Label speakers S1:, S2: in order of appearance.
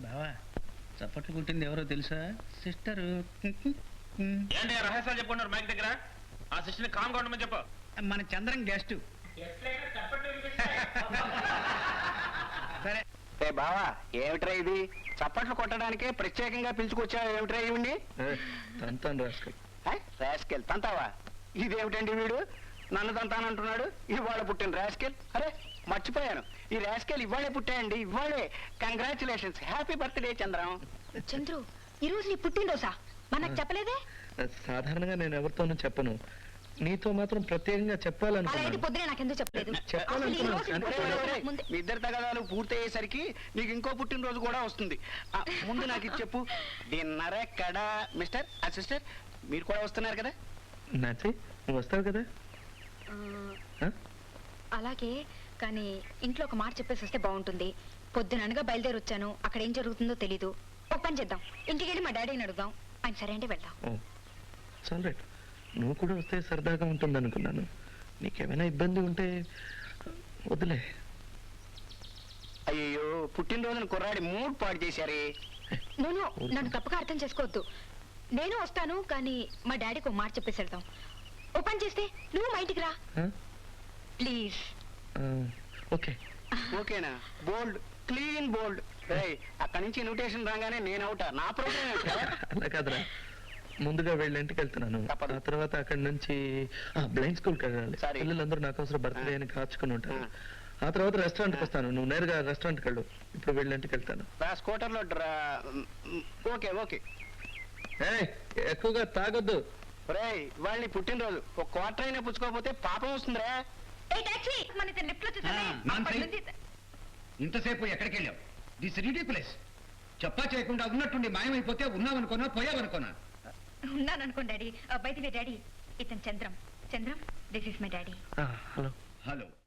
S1: బావా చప్పట్లు కుట్టింది ఎవరో తెలుసా? సిస్టరు.
S2: ఏంటి రహస్యాలు చెప్పుకున్నారు మైక్ దగ్గర? ఆ సిస్టర్ని కామ్ ఉండమని చెప్పు.
S1: మన చంద్రం గెస్ట్. సరే
S3: బావా ఏమిట్రా ఇది? చప్పట్లు కొట్టడానికే ప్రత్యేకంగా పిలుచుకొచ్చా ఏమిట్రా ఇవ్వండి?
S4: తంతాను రాస్కెల్.
S3: రాస్కెల్ తంతావా? ఇదేమిటండి వీడు నన్ను తంతానంటున్నాడు? ఇవాళ పుట్టిన రాస్కెల్. అరే మర్చిపోయాను, ఈ రాస్కెల్ ఇవాళే పుట్టాయండి, ఇవాళే. Congratulations, happy birthday Chandram.
S5: Chandru, ఈ రోజు నీ పుట్టినరోజా? మనకు చెప్పలేదే?
S4: సాధారణంగా నేను ఎవరితోనూ చెప్పను, నీతో మాత్రం ప్రత్యేకంగా చెప్పాలనుకున్నాను.
S5: పొద్దునే నాకెందుకు చెప్పలేదు?
S3: మీ ఇద్దరు తగాదాలు పూర్తయ్యేసరికి నీకు ఇంకో పుట్టినరోజు కూడా వస్తుంది. ముందు నాకు ఇది చెప్పు, డిన్నర్ ఎక్కడా? మిస్టర్ సిస్టర్ మీరు కూడా వస్తున్నారు కదా?
S4: నాచి నువ్వు వస్తావు కదా?
S5: అలాగే, కానీ ఇంట్లో ఒక మాట చెప్పేసి వస్తే బాగుంటుంది. పొద్దుననగా బయలుదేరి వచ్చాను, అక్కడ ఏం జరుగుతుందో తెలీదు. ఒక పని చేద్దాం, ఇంటికి వెళ్ళి మా డాడీని అడుగుదాం, ఆయన సరే అంటే వెళ్దాం.
S4: చాలు రైట్, నువ్వు కూడా వస్తే సరదాగా ఉంటుంది అనుకున్నాను. నీకేమైనా ఇబ్బంది ఉంటే వదిలే.
S3: అయ్యో పుట్టినరోజున కుర్రాడి మూడ్ పాడు చేశారే.
S5: నేను నన్ను తప్పగా అర్థం చేసుకోవద్దు, నేను వస్తాను, కానీ మా డాడీకి ఒక మాట చెప్పేసి వెళ్దాం. ఓ పని చేస్తే నువ్వు మా ఇంటికి రా ప్లీజ్.
S4: ఓకే
S3: ఓకేనా? బోల్డ్, క్లీన్ బోల్డ్. అక్కడి నుంచి ఇన్విటేషన్ రాగానే నేను అవుతా. నా ప్రోగ్రామ్
S4: అలా కాదురా, ముందుగా వెళ్ళి ఇంటికి వెళ్తున్నాను, ఆ తర్వాత అక్కడి నుంచి బ్లైండ్ స్కూల్కి వెళ్ళాలి. పిల్లలందరూ నాకు అవసరం బర్త్డే అని కాచుకుని ఉంటారు. ఆ తర్వాత రెస్టారెంట్కి వస్తాను, నువ్వు నేరుగా రెస్టారెంట్కి వెళ్ళు. ఇప్పుడు వెళ్ళి ఇంటికి వెళ్తాను.
S3: స్కూటర్లో ఓకే ఓకే.
S4: ఎక్కువగా తాగొద్దు.
S3: వాళ్ళని పుట్టినరోజు ఒక క్వార్టర్ అయినా పుచ్చుకోకపోతే పాపం వస్తుందిరా.
S1: ఇంతసేపు ఎక్కడికి వెళ్ళావు? This ridiculous. చెప్పా చేయకుండా ఉన్నట్టుండి మాయమైపోతే ఉన్నావనుకోనా పోయావనుకోనా?
S5: ఉన్నాను అనుకోండి daddy. By the way daddy, ఇతను Chandram. Chandram, this is my daddy.
S4: Hello.
S1: Hello.